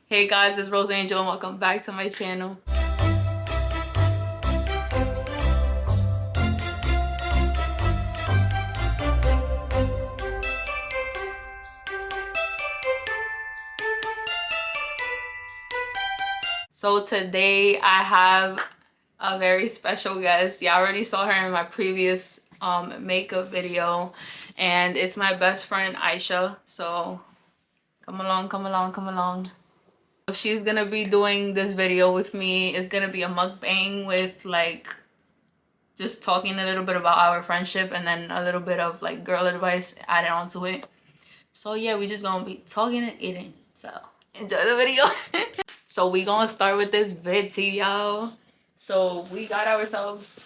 Hey guys, it's Rose Angel and welcome back to my channel. So today I have a very special guest. You already saw her in my previous makeup video, and it's my best friend Aisha. So come along. She's gonna be doing this video with me. It's gonna be a mukbang with like just talking a little bit about our friendship and then a little bit of like girl advice added onto it. So yeah, we just gonna be talking and eating. So enjoy the video. So we gonna start with this video. So we got ourselves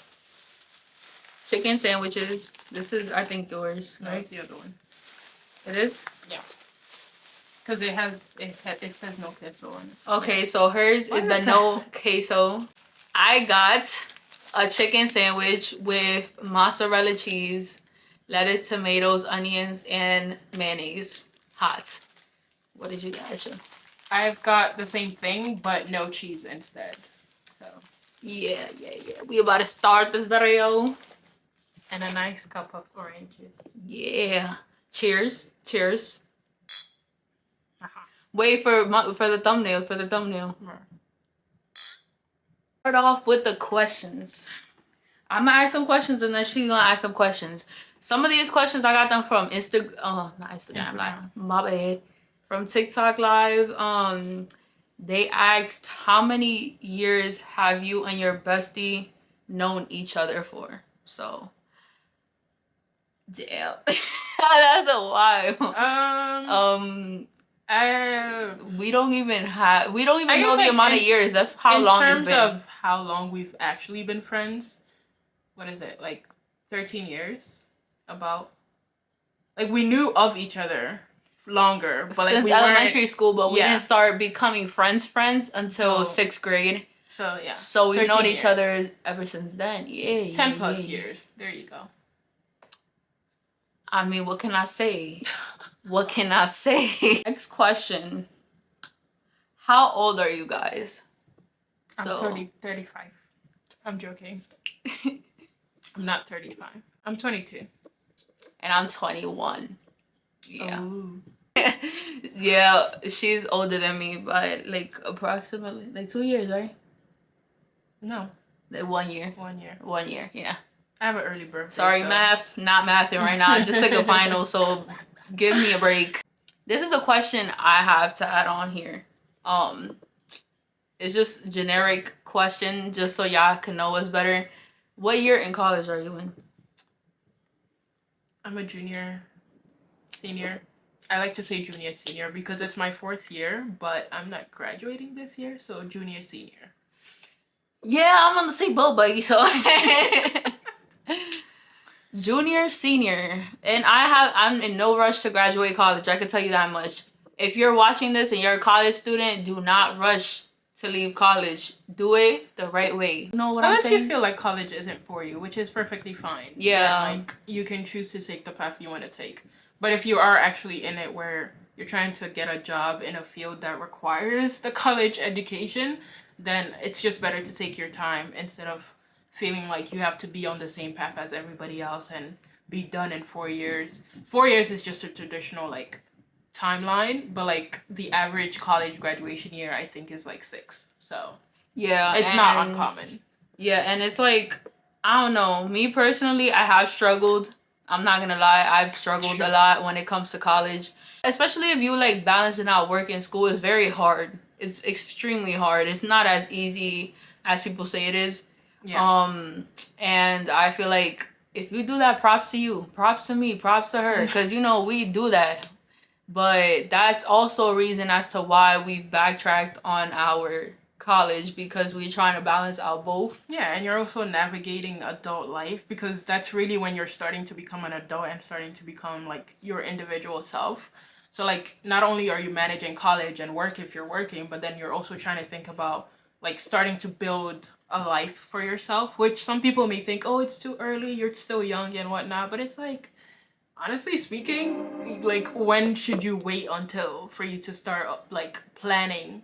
chicken sandwiches. This is, I think, yours, right? The other one. It is? Yeah. Because it says no queso on it. Okay, so hers is the no queso. I got a chicken sandwich with mozzarella cheese, lettuce, tomatoes, onions, and mayonnaise. Hot. What did you get, Aisha? I've got the same thing, but no cheese instead. So. Yeah. We about to start this video. And a nice cup of orange juice. Yeah. Cheers. Uh-huh. Wait for the thumbnail. Right. Start off with the questions. I'm gonna ask some questions and then she's gonna ask some questions. Some of these questions I got them from not Instagram Live. My bad. From TikTok Live. They asked, how many years have you and your bestie known each other for? So damn. That's a while. We don't even know the amount of years. That's how long it's been. In terms of how long we've actually been friends, what is it, like 13 years? About, like, we knew of each other longer, but like since we elementary school, but we yeah. didn't start becoming friends until 6th grade. So yeah. So we've known each years. other ever since then. 10 plus years. There you go. I mean, what can I say? Next question. How old are you guys? I'm 35. I'm joking. I'm not 35. I'm 22. And I'm 21. Yeah. Ooh. Yeah, she's older than me by like approximately like 2 years, right? No. Like 1 year. 1 year. 1 year, yeah. I have an early birthday. Sorry, so. math. Not mathing right now. I just took a final, so give me a break. This is a question I have to add on here. It's just generic question, just so y'all can know us better. What year in college are you in? I'm a junior, senior. I like to say junior, senior because it's my 4th year, but I'm not graduating this year, so junior, senior. Yeah, I'm on the same boat, buddy. So junior, senior, and I'm in no rush to graduate college. I can tell you that much. If you're watching this and you're a college student, do not rush to leave college. Do it the right way. You know what I'm saying? Unless you feel like college isn't for you, which is perfectly fine. Yeah. And, like, you can choose to take the path you want to take. But if you are actually in it where you're trying to get a job in a field that requires the college education, then it's just better to take your time instead of feeling like you have to be on the same path as everybody else and be done in 4 years. 4 years is just a traditional, like, timeline, but like the average college graduation year I think is like 6, so yeah, it's not uncommon. Yeah, and it's like, I don't know, me personally, I have struggled. I'm not gonna lie, I've struggled a lot when it comes to college, especially if you like balancing out work and school. It's very hard. It's extremely hard. It's not as easy as people say it is. Yeah. And I feel like if you do that, props to you, props to me, props to her, because you know we do that. But that's also a reason as to why we've backtracked on our college, because we're trying to balance out both. Yeah, and you're also navigating adult life, because that's really when you're starting to become an adult and starting to become like your individual self. So like not only are you managing college and work if you're working, but then you're also trying to think about like starting to build a life for yourself, which some people may think, oh, it's too early, you're still young and whatnot, but it's like Honestly speaking, like when should you wait until for you to start like planning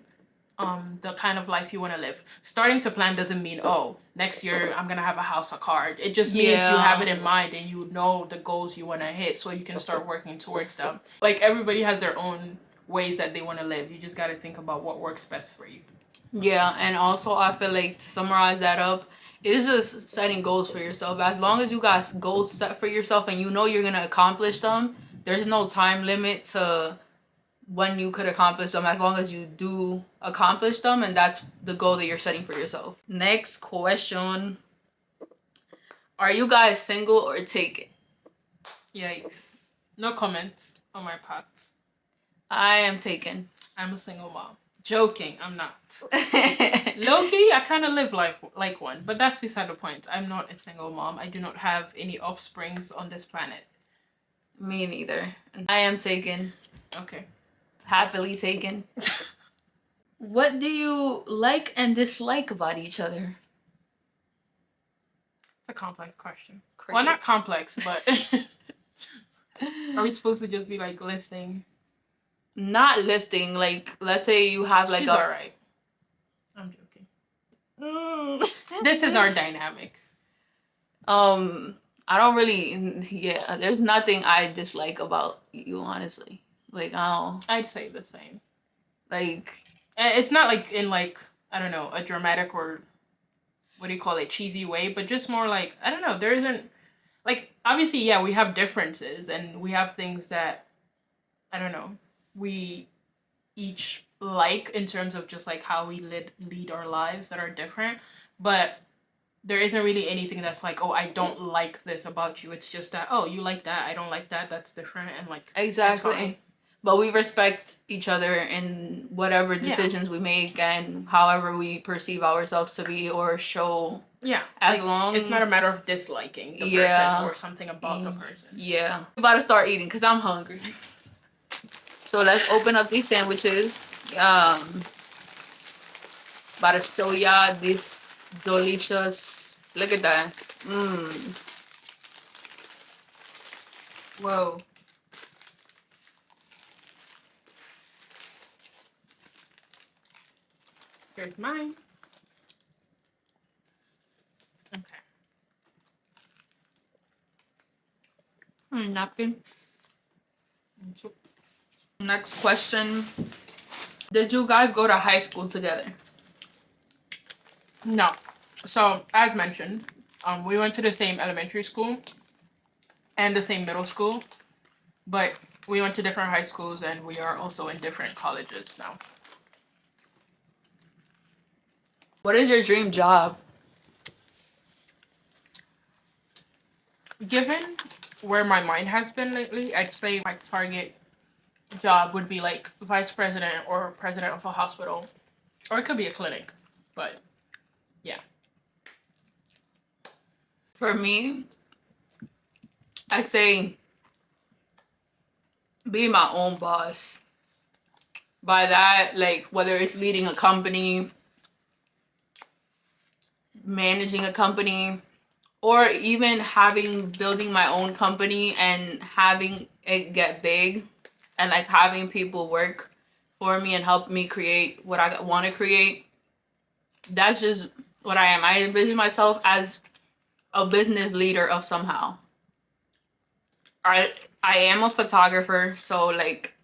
the kind of life you want to live? Starting to plan doesn't mean, oh, next year I'm gonna have a house, a car. It just means you have it in mind and you know the goals you want to hit, so you can start working towards them. Like everybody has their own ways that they want to live. You just got to think about what works best for you. Yeah, and also I feel like to summarize that up, it's just setting goals for yourself. As long as you got goals set for yourself and you know you're gonna accomplish them, there's no time limit to when you could accomplish them, as long as you do accomplish them, and that's the goal that you're setting for yourself. Next question. Are you guys single or taken? Yikes. No comments on my part. I am taken. I'm a single mom. Joking, I'm not. Low-key, I kind of live life like one, but that's beside the point. I'm not a single mom. I do not have any offsprings on this planet. Me neither. I am taken. Okay. Happily taken. What do you like and dislike about each other? It's a complex question. Crickets. Well, not complex, but are we supposed to just be like listing? Not listing, like let's say you have like She's a alright. I'm joking. This is our dynamic. I don't really, yeah, there's nothing I dislike about you, honestly. Like, I don't, I'd say the same. like, It's not like in like, I don't know, a dramatic or what do you call it, cheesy way, but just more like, I don't know, there isn't, like, obviously, yeah, we have differences and we have things that, I don't know, we each like in terms of just like how we lead our lives that are different, but there isn't really anything that's like, oh, I don't like this about you. It's just that, oh, you like that, I don't like that, that's different, and like exactly. But we respect each other in whatever decisions we make and however we perceive ourselves to be or show. Yeah, as like, long it's not a matter of disliking the person or something about the person. Yeah. I'm about to start eating because I'm hungry. So let's open up these sandwiches. About to show y'all this delicious. Look at that. Whoa. Here's mine. Okay. Napkin. Next question. Did you guys go to high school together? No. So, as mentioned, we went to the same elementary school and the same middle school, but we went to different high schools and we are also in different colleges now. What is your dream job? Given where my mind has been lately, I'd say my target job would be like vice president or president of a hospital, or it could be a clinic, but yeah. For me, I say be my own boss. By that, like whether it's leading a company, managing a company, or even building my own company and having it get big and like having people work for me and help me create what I want to create. That's just what I am. I envision myself as a business leader of somehow. I am a photographer, so like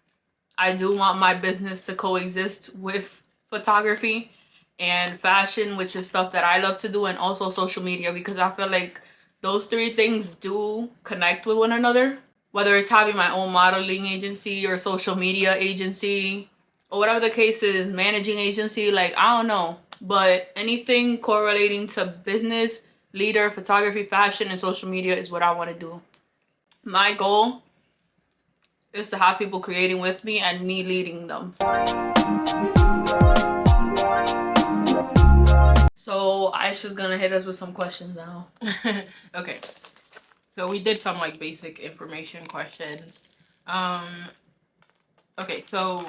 I do want my business to coexist with photography and fashion, which is stuff that I love to do, and also social media, because I feel like those three things do connect with one another. Whether it's having my own modeling agency or social media agency or whatever the case is, managing agency, like I don't know. But anything correlating to business, leader, photography, fashion, and social media is what I want to do. My goal is to have people creating with me and me leading them. So Aisha's gonna hit us with some questions now. Okay. So we did some like basic information questions. Okay, so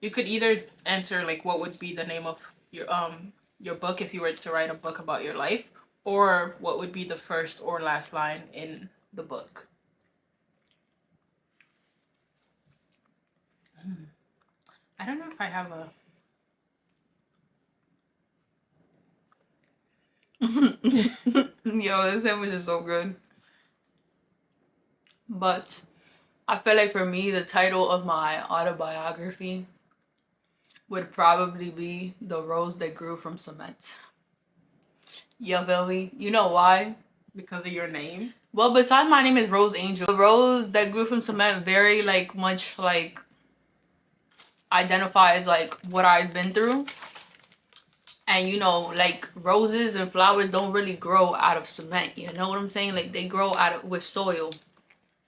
you could either answer like what would be the name of your book if you were to write a book about your life, or what would be the first or last line in the book. I don't know if I have a... Yo, this sandwich is so good. But I feel like for me, the title of my autobiography would probably be The Rose That Grew from Cement. Yeah, feel me? You know why? Because of your name? Well, besides my name is Rose Angel, the rose that grew from cement very like much like identifies like what I've been through. And you know, like roses and flowers don't really grow out of cement, you know what I'm saying? Like they grow out of with soil.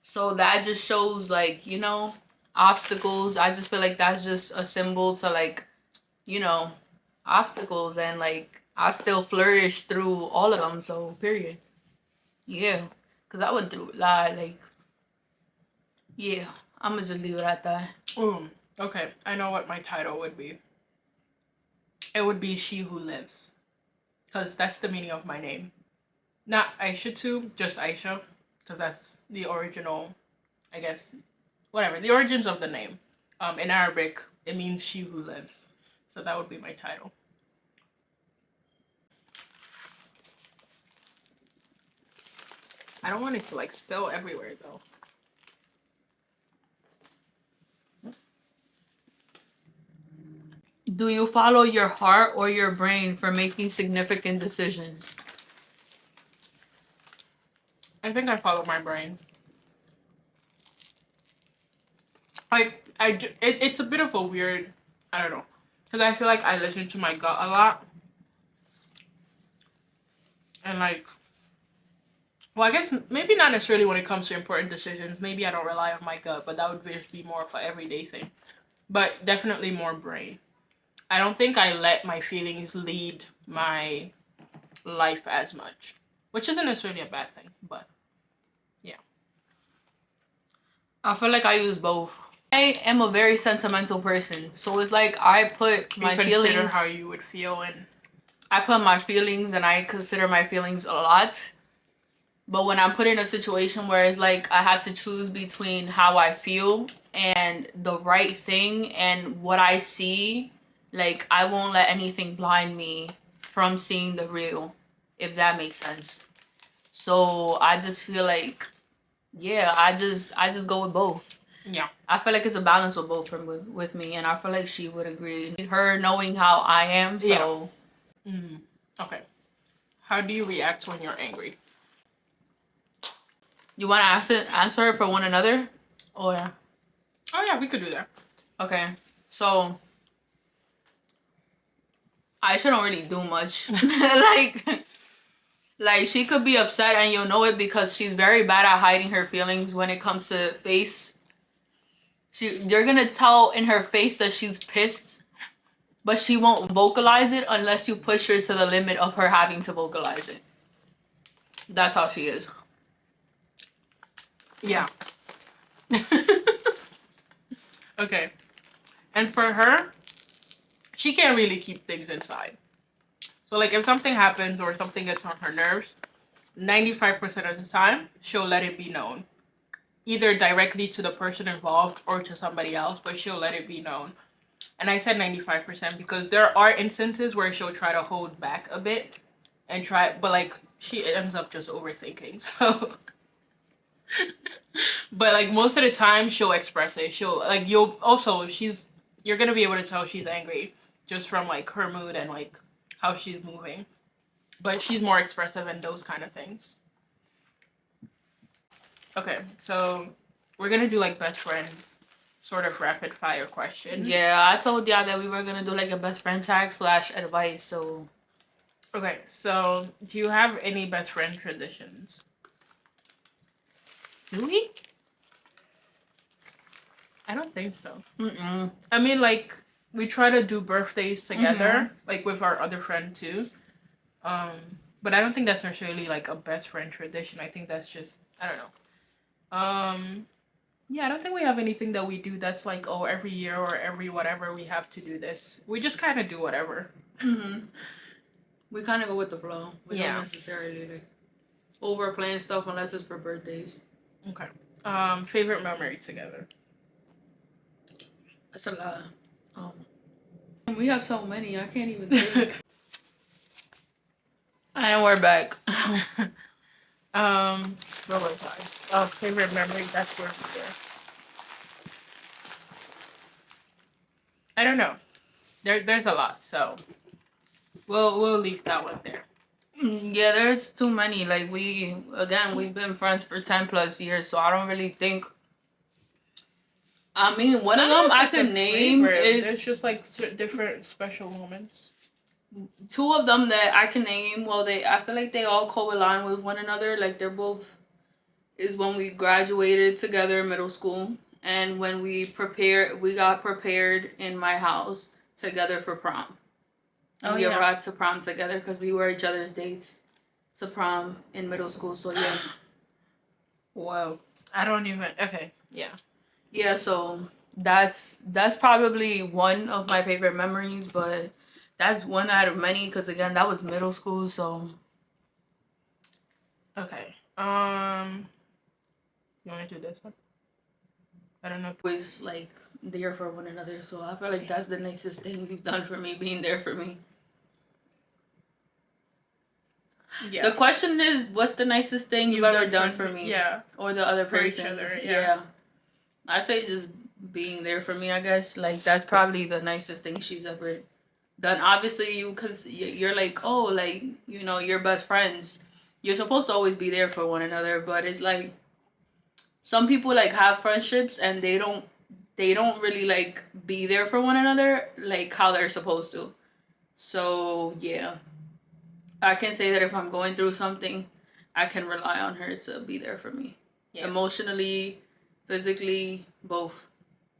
So that just shows like, you know, obstacles. I just feel like that's just a symbol to like, you know, obstacles, and like I still flourish through all of them, so period. Yeah. Cause I went through a lot, like yeah. I'ma just leave it at that. Ooh, okay. I know what my title would be. It would be She Who Lives. Because that's the meaning of my name. Not Aisha too, just Aisha. Because that's the original, I guess, whatever. The origins of the name. In Arabic, it means She Who Lives. So that would be my title. I don't want it to like spill everywhere though. Do you follow your heart or your brain for making significant decisions? I think I follow my brain. It's a bit of a weird, I don't know. Because I feel like I listen to my gut a lot. And like, well, I guess maybe not necessarily when it comes to important decisions. Maybe I don't rely on my gut, but that would just be more of an everyday thing. But definitely more brain. I don't think I let my feelings lead my life as much, which isn't necessarily a bad thing, but yeah. I feel like I use both. I am a very sentimental person, so it's like I put my feelings. How you would feel, and I put my feelings, and I consider my feelings a lot. But when I'm put in a situation where it's like I had to choose between how I feel and the right thing and what I see, like I won't let anything blind me from seeing the real, if that makes sense. So I just feel like, yeah, I just go with both. yeah. I feel like it's a balance with both with me, and I feel like she would agree. Her knowing how I am, so. Yeah. Okay. How do you react when you're angry? You want to answer it for one another? Or? Oh yeah, we could do that. Okay. So, Aisha don't really do much. like she could be upset and you'll know it because she's very bad at hiding her feelings when it comes to face. You're gonna tell in her face that she's pissed, but she won't vocalize it unless you push her to the limit of her having to vocalize it. That's how she is. Yeah. Okay. And for her, she can't really keep things inside. So like if something happens or something gets on her nerves, 95% of the time, she'll let it be known. Either directly to the person involved or to somebody else, but she'll let it be known. And I said 95% because there are instances where she'll try to hold back a bit and try, but like she ends up just overthinking. So, but like most of the time she'll express it. She'll like, you're gonna be able to tell she's angry just from like her mood and like how she's moving. But she's more expressive in those kind of things. Okay, so we're gonna do like best friend sort of rapid fire questions. Yeah, I told y'all that we were gonna do like a best friend tag / advice, so. Okay, so do you have any best friend traditions? Do we? I don't think so. I mean, like, we try to do birthdays together, like with our other friend too. But I don't think that's necessarily like a best friend tradition. I think that's just, I don't know. Yeah, I don't think we have anything that we do that's like, oh, every year or every whatever we have to do this. We just kind of do whatever. We kind of go with the flow. We don't necessarily like. over planning stuff unless it's for birthdays. Okay. Favorite memory together. That's a lot. We have so many. I can't even think. And we're back. What was I? Oh, favorite memory. That's where we were. I don't know. There's a lot, so we'll leave that one there. Yeah, there's too many. Like we've been friends for 10 plus years, so I don't really think. I mean, one of them I could name is. There's just like different special moments. Two of them that I can name. Well, I feel like they all co-align with one another. Like they're both is when we graduated together in middle school, and when we got prepared in my house together for prom. And we arrived to prom together because we were each other's dates to prom in middle school. So yeah. Whoa. I don't even. Okay. Yeah. Yeah. So that's probably one of my favorite memories, but that's one out of many because again that was middle school. So. Okay. You want to do this one? I don't know. Always like there for one another. So I feel like that's the nicest thing you've done for me, being there for me. Yeah. The question is, what's the nicest thing you've ever done for me? Yeah. Or the other person. For each other, yeah. I say just being there for me, I guess. Like, that's probably the nicest thing she's ever done. Obviously, you're like, oh, like, you know, you're best friends. You're supposed to always be there for one another. But it's like, some people, like, have friendships and they don't really, like, be there for one another, like, how they're supposed to. So, yeah. I can say that if I'm going through something, I can rely on her to be there for me. Yeah. Emotionally, physically, both.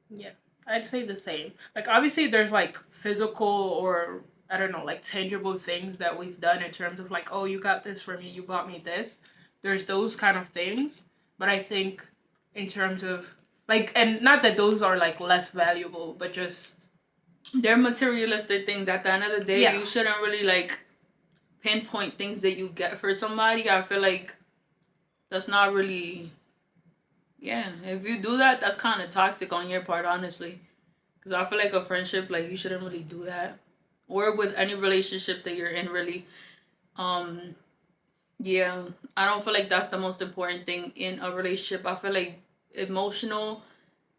Yeah, I'd say the same. Like, obviously, there's, like, physical or, I don't know, like, tangible things that we've done in terms of, like, oh, you got this for me, you bought me this. There's those kind of things. But I think in terms of, like, and not that those are, like, less valuable, but just... They're materialistic things. At the end of the day, you shouldn't really, like, pinpoint things that you get for somebody. I feel like that's not really, if you do that, that's kind of toxic on your part, honestly, because I feel like a friendship, like, you shouldn't really do that, or with any relationship that you're in, really. I don't feel like that's the most important thing in a relationship. I feel like emotional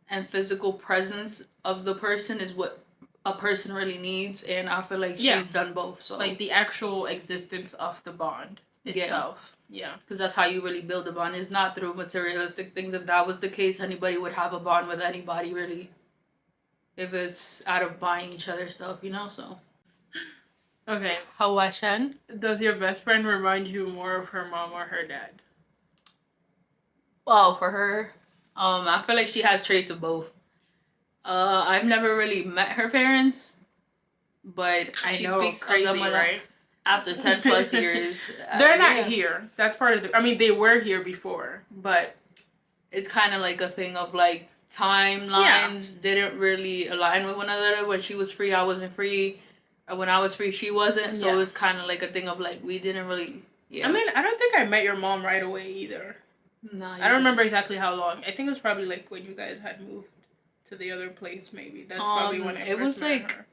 and physical presence of the person is what a person really needs, and I feel like she's done both. So, like, the actual existence of the bond itself. Yeah. Because that's how you really build a bond. It's not through materialistic things. If that was the case, anybody would have a bond with anybody, really. If it's out of buying each other stuff, you know, so. Okay. Hawashan. Does your best friend remind you more of her mom or her dad? Well, for her, I feel like she has traits of both. I've never really met her parents, but she speaks crazy, of them right? After 10 plus years. They're not here. That's part of the... I mean, they were here before, but... It's kind of like a thing of, like, timelines didn't really align with one another. When she was free, I wasn't free. When I was free, she wasn't. So it's kind of like a thing of, like, we didn't really... I mean, I don't think I met your mom right away, either. No, I don't remember exactly how long. I think it was probably, like, when you guys had moved to the other place, maybe. That's probably when I first met her.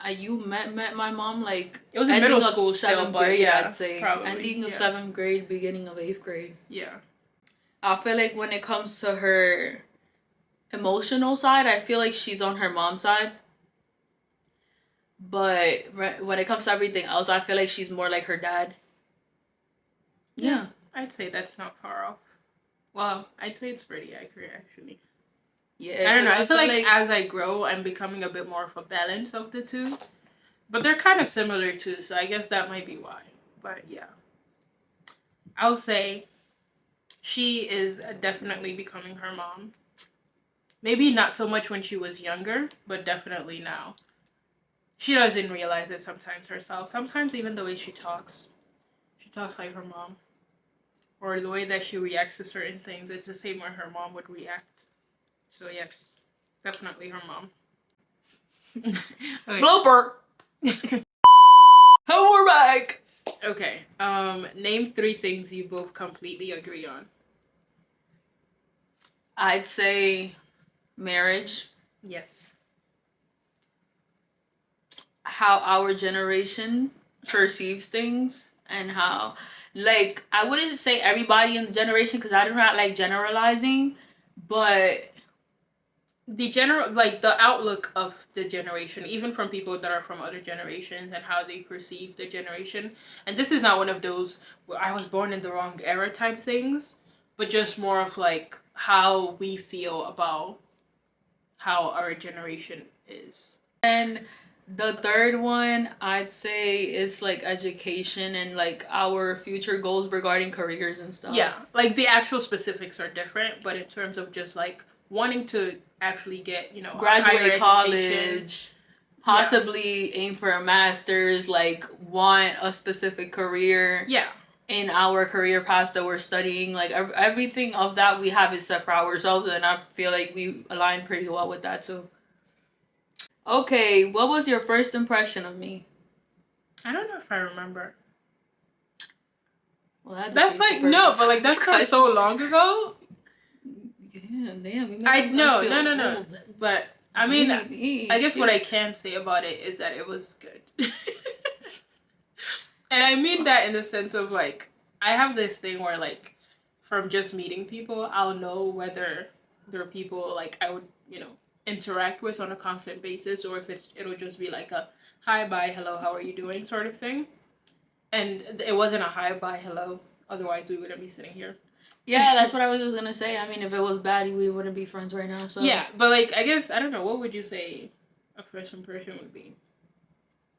You met my mom, like, it was in middle school still, 7th grade, yeah, I'd say. probably, ending of 7th grade, beginning of 8th grade. Yeah. I feel like when it comes to her emotional side, I feel like she's on her mom's side. But when it comes to everything else, I feel like she's more like her dad. Yeah. I'd say that's not far off. Well, I'd say it's pretty accurate, actually. Yeah, I don't know. I feel like as I grow, I'm becoming a bit more of a balance of the two. But they're kind of similar too, so I guess that might be why. But yeah. I'll say she is definitely becoming her mom. Maybe not so much when she was younger, but definitely now. She doesn't realize it sometimes herself. Sometimes even the way she talks like her mom. Or the way that she reacts to certain things, it's the same way her mom would react. So yes, definitely her mom. Blooper! Oh, we're back! Okay. Name 3 things you both completely agree on. I'd say marriage, Yes. how our generation perceives things, and how, like, I wouldn't say everybody in the generation because I do not like generalizing, but The general, like the outlook of the generation, even from people that are from other generations and how they perceive the generation. And this is not one of those where I was born in the wrong era type things, but just more of like how we feel about how our generation is. and the third one, I'd say it's like education and like our future goals regarding careers and stuff. Yeah, like the actual specifics are different, but in terms of just like wanting to actually get, Graduate college, possibly aim for a master's, like want a specific career. Yeah. In our career paths that we're studying, like everything of that we have is set for ourselves, and I feel like we align pretty well with that too. Okay, what was your first impression of me? I don't know if I remember. Well, that's like no, but like that's from so long ago. Yeah, damn. I no. But I mean, I guess what I can say about it is that it was good. And I mean that in the sense of like, I have this thing where like, from just meeting people, I'll know whether they're people like I would, interact with on a constant basis, or if it'll just be like a hi, bye, hello, how are you doing sort of thing. And it wasn't a hi, bye, hello. Otherwise, we wouldn't be sitting here. Yeah, that's what I was just gonna say. I mean, if it was bad, we wouldn't be friends right now. So yeah, but like, I guess I don't know. What would you say a first impression would be?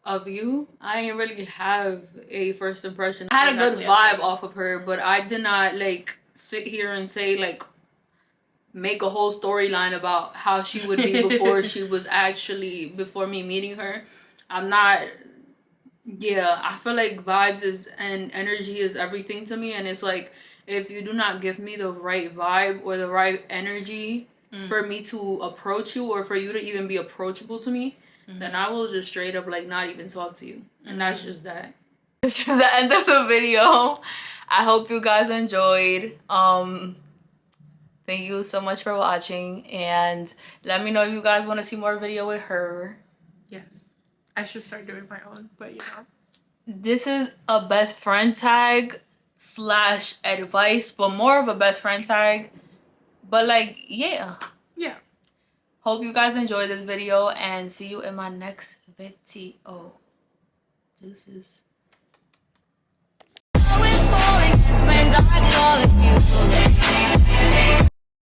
Of you, I didn't really have a first impression. I had a good vibe off of her, but I did not like sit here and say like make a whole storyline about how she would be before before me meeting her. I'm not. Yeah, I feel like vibes is and energy is everything to me, and it's like if you do not give me the right vibe or the right energy for me to approach you, or for you to even be approachable to me, then I will just straight up like not even talk to you. And that's just that. This is the end of the video. I hope you guys enjoyed. Thank you so much for watching, and let me know if you guys want to see more video with her. Yes. I should start doing my own, but This is a best friend tag / advice, but more of a best friend tag. But like, yeah. Yeah. Hope you guys enjoyed this video, and see you in my next video. Deuces.